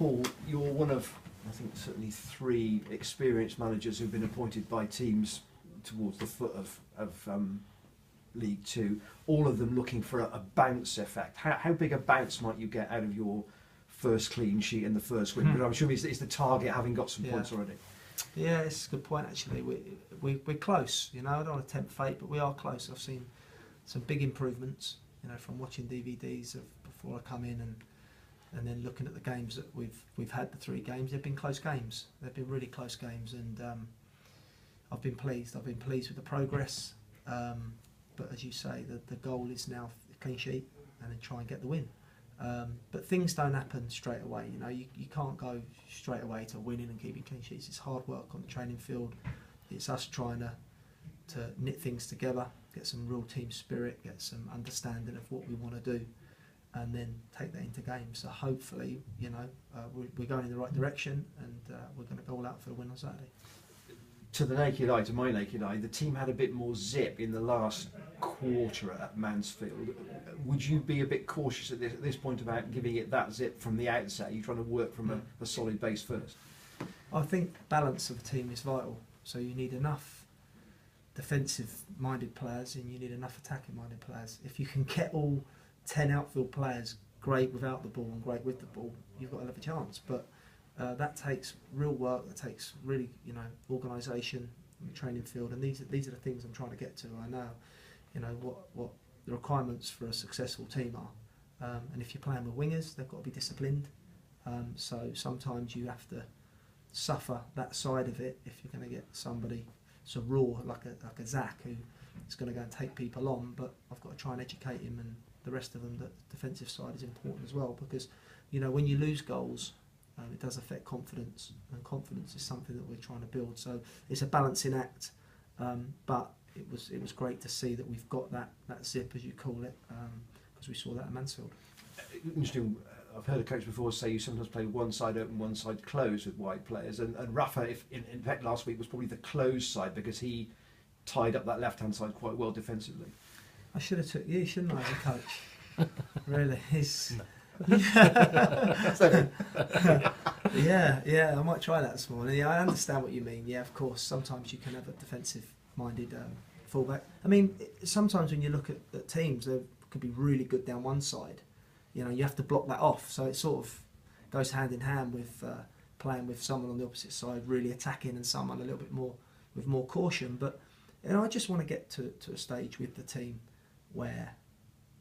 Paul, you're one of, I think, certainly 3 experienced managers who've been appointed by teams towards the foot of League Two, all of them looking for a bounce effect. How big a bounce might you get out of your first clean sheet in the first win? But I'm sure it's the target, having got some points already. Yeah, it's a good point actually. We're close, you know. I don't want to tempt fate, but we are close. I've seen some big improvements, you know, from watching DVDs before I come in and then looking at the games that we've had, the 3 games. They've been close games. They've been really close games, and I've been pleased. I've been pleased with the progress. But as you say, the goal is now a clean sheet and then try and get the win. But things don't happen straight away. You know, you can't go straight away to winning and keeping clean sheets. It's hard work on the training field. It's us trying to knit things together, get some real team spirit, get some understanding of what we want to do, and then take that into games. So hopefully, you know, we're going in the right direction, and we're going to go all out for the win on Saturday. To the naked eye, to my naked eye, the team had a bit more zip in the last quarter at Mansfield. Would you be a bit cautious at this point about giving it that zip from the outset? Are you trying to work from a solid base first? I think balance of the team is vital. So you need enough defensive-minded players and you need enough attacking-minded players. If you can get all 10 outfield players great without the ball and great with the ball, you've got a have a chance. But that takes real work. That takes really, you know, organisation in the training field. And these are the things I'm trying to get to. I know, you know, what the requirements for a successful team are. And if you're playing with wingers, they've got to be disciplined. So sometimes you have to suffer that side of it if you're going to get somebody so raw like a Zach who is going to go and take people on. But I've got to try and educate him and the rest of them that the defensive side is important as well, because, you know, when you lose goals, it does affect confidence, and confidence is something that we're trying to build. So it's a balancing act, but it was great to see that we've got that zip, as you call it, because we saw that at Mansfield. Interesting. I've heard a coach before say you sometimes play one side open, one side closed with wide players, and Rafa, in fact, last week was probably the closed side because he tied up that left-hand side quite well defensively. I should have took you, shouldn't I, as a coach? Really, he's. Yeah, I might try that this morning. Yeah, I understand what you mean. Yeah, of course, sometimes you can have a defensive-minded fullback. I mean, sometimes when you look at teams, they could be really good down one side. You know, you have to block that off. So it sort of goes hand in hand with playing with someone on the opposite side, really attacking, and someone a little bit more with more caution. But, you know, I just want to get to a stage with the team where,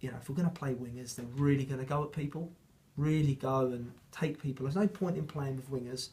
you know, if we're going to play wingers, they're really going to go at people, really go and take people. There's no point in playing with wingers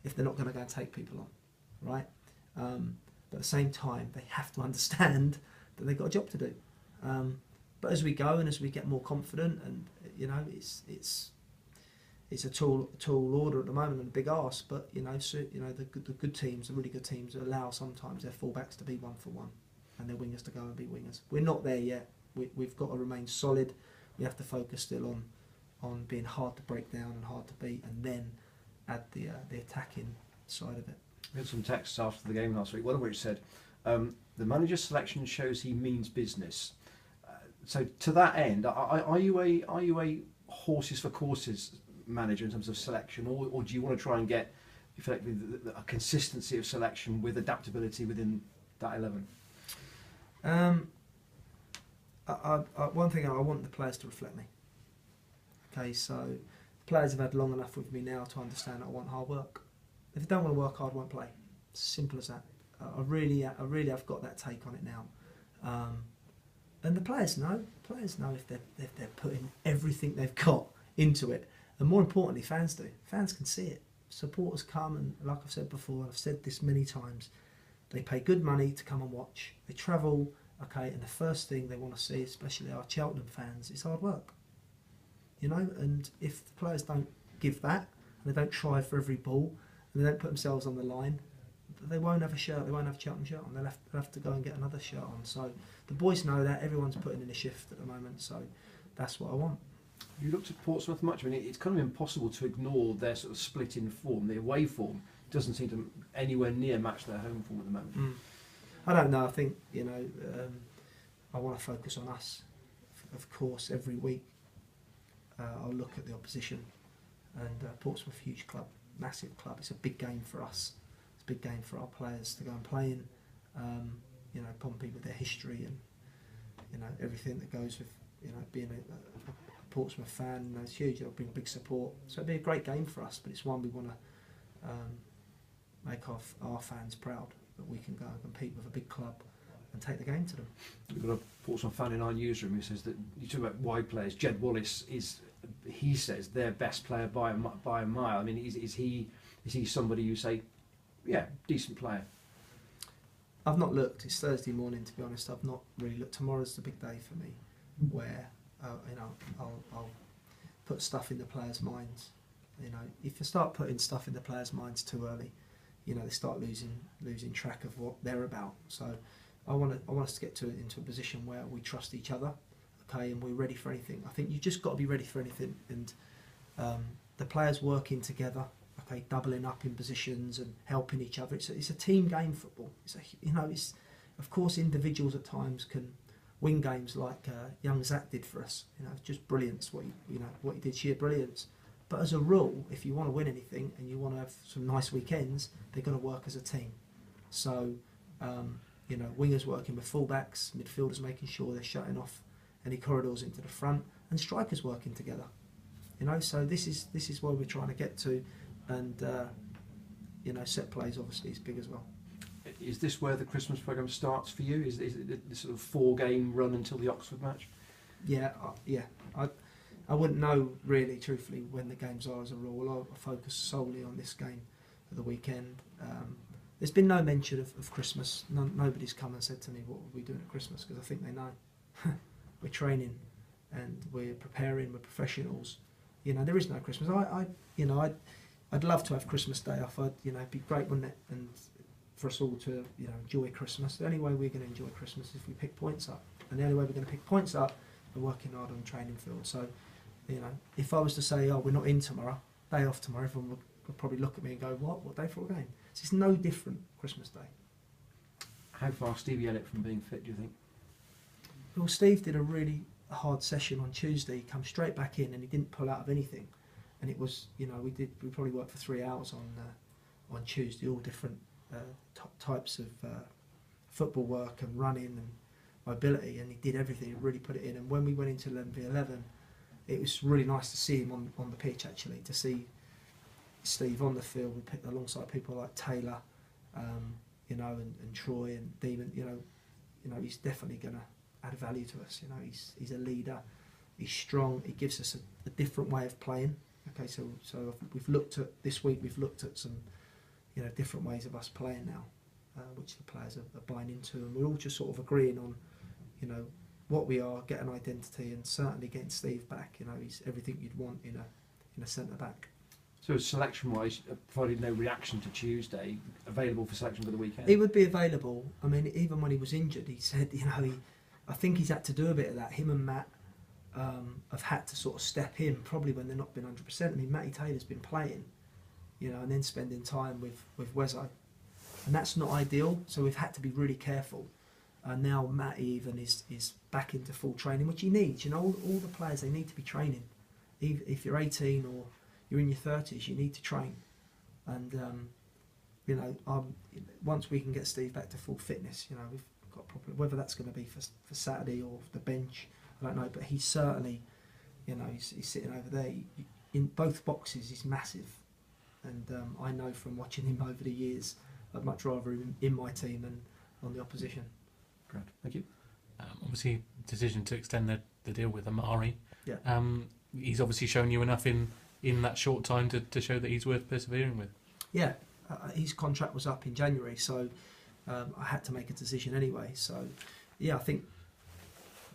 if they're not going to go and take people on, right? But at the same time, they have to understand that they've got a job to do. But as we go and as we get more confident, and you know, it's a tall order at the moment and a big ask. But you know, the good teams, the really good teams, allow sometimes their fullbacks to be 1-for-1 and their wingers to go and be wingers. We're not there yet. We've got to remain solid. We have to focus still on being hard to break down and hard to beat, and then add the attacking side of it. We had some texts after the game last week, one of which said, the manager's selection shows he means business. So to that end, are you a horses for courses manager in terms of selection, or do you want to try and get effectively a consistency of selection with adaptability within that 11? One thing, I want the players to reflect me. Okay, so the players have had long enough with me now to understand that I want hard work. If they don't want to work hard, I won't play. Simple as that. I really have got that take on it now. And the players know. Players know if they're putting everything they've got into it. And more importantly, fans do. Fans can see it. Supporters come, and like I've said before, I've said this many times, they pay good money to come and watch. They travel, okay, and the first thing they want to see, especially our Cheltenham fans, is hard work. You know, and if the players don't give that, and they don't try for every ball, and they don't put themselves on the line, they won't have a shirt, they won't have a Cheltenham shirt on, they'll have to go and get another shirt on. So the boys know that, everyone's putting in a shift at the moment, so that's what I want. Have you looked at Portsmouth much? I mean, it's kind of impossible to ignore their sort of split in form. The away form doesn't seem to anywhere near match their home form at the moment. I don't know, I think, you know, I want to focus on us. Of course, every week I'll look at the opposition, And Portsmouth, huge club, massive club. It's a big game for us. It's a big game for our players to go and play in. You know, Pompey with their history and, you know, everything that goes with, you know, being a Portsmouth fan. You know, it's huge. It'll bring big support. So it'll be a great game for us. But it's one we want to make our fans proud that we can go and compete with a big club and take the game to them. We've got a Portsmouth fan in our newsroom who says that you talk about wide players. Jed Wallace is, he says, their best player by a mile. I mean, is he somebody you say, yeah, decent player? I've not looked. It's Thursday morning, to be honest. I've not really looked. Tomorrow's the big day for me, where you know, I'll put stuff in the players' minds. You know, if you start putting stuff in the players' minds too early, you know, they start losing track of what they're about. So I want us to get into a position where we trust each other, okay, and we're ready for anything. I think you just got to be ready for anything, and the players working together, okay, doubling up in positions and helping each other. It's a team game, football. It's of course individuals at times can win games like young Zach did for us. You know, it's just brilliance what he did, sheer brilliance. But as a rule, if you want to win anything and you want to have some nice weekends, they've got to work as a team. So, you know, wingers working with fullbacks, midfielders making sure they're shutting off any corridors into the front, and strikers working together. You know, so this is where we're trying to get to, and you know, set plays obviously is big as well. Is this where the Christmas programme starts for you? Is it the sort of 4-game run until the Oxford match? Yeah, I wouldn't know really, truthfully, when the games are as a rule. I'll focus solely on this game at the weekend. There's been no mention of Christmas. Nobody's come and said to me, what are we doing at Christmas? Because I think they know. We're training and we're preparing, we're professionals. You know, there is no Christmas. I'd love to have Christmas Day off. It'd be great, wouldn't it? And for us all to, you know, enjoy Christmas. The only way we're going to enjoy Christmas is if we pick points up. And the only way we're going to pick points up, we're working hard on the training field. So, you know, if I was to say, oh, we're not in tomorrow, day off tomorrow, everyone would probably look at me and go, what day for a game? So it's no different Christmas Day. How far Stevie Elliott from being fit, do you think? Well, Steve did a really hard session on Tuesday. He come straight back in and he didn't pull out of anything. And it was, you know, we probably worked for 3 hours on Tuesday, all different types of football work and running and mobility, and he did everything. He really put it in. And when we went into 11v11, it was really nice to see him on the pitch, actually, to see Steve on the field alongside people like Taylor, you know, and Troy and Demon. You know, he's definitely going to add value to us. You know, he's a leader. He's strong. He gives us a different way of playing. Okay, so we've looked at this week. We've looked at some, you know, different ways of us playing now, which the players are buying into, and we're all just sort of agreeing on, you know, what we are, get an identity, and certainly getting Steve back. You know, he's everything you'd want in a centre back. So selection-wise, provided no reaction to Tuesday, available for selection for the weekend? He would be available. I mean, even when he was injured, he said, you know, I think he's had to do a bit of that. Him and Matt have had to sort of step in, probably when they're not been 100%. I mean, Matty Taylor's been playing, you know, and then spending time with Wezzo, and that's not ideal. So we've had to be really careful. Now Matty even is back into full training, which he needs. You know, all the players, they need to be training. If you're 18 or you're in your 30s, you need to train. And you know, once we can get Steve back to full fitness, you know, we've got proper. Whether that's going to be for Saturday or the bench, I don't know. But he's certainly, you know, he's sitting over there. In both boxes, he's massive. And I know from watching him over the years, I'd much rather him in my team than on the opposition. Great, thank you. Obviously, decision to extend the deal with Amare. Yeah. He's obviously shown you enough in that short time to show that he's worth persevering with. Yeah, his contract was up in January, so I had to make a decision anyway. So, yeah, I think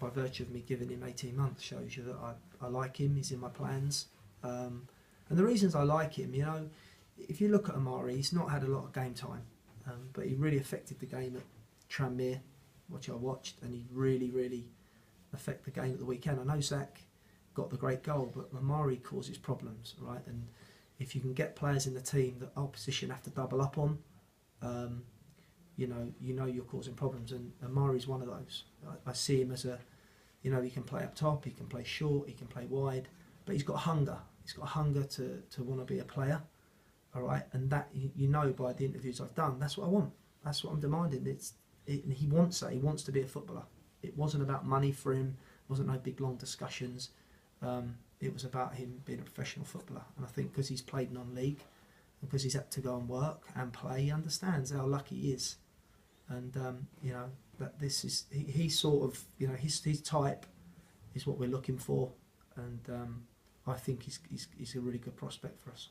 by virtue of me giving him 18 months shows you that I like him. He's in my plans. And the reasons I like him, you know, if you look at Amare, he's not had a lot of game time, but he really affected the game at Tranmere, which I watched, and he really affected the game at the weekend. I know Zach got the great goal, but Amare causes problems, right? And if you can get players in the team that opposition have to double up on, you know you're causing problems, and Amare's one of those. I see him as a, you know, he can play up top, he can play short, he can play wide, but he's got hunger. He's got a hunger to want to be a player. All right, and that you know by the interviews I've done, that's what I want. That's what I'm demanding. And he wants that. He wants to be a footballer. It wasn't about money for him. It wasn't no big long discussions. It was about him being a professional footballer. And I think because he's played non-league, and because he's had to go and work and play, he understands how lucky he is. And you know that this is he sort of, you know, his type is what we're looking for. And I think he's a really good prospect for us.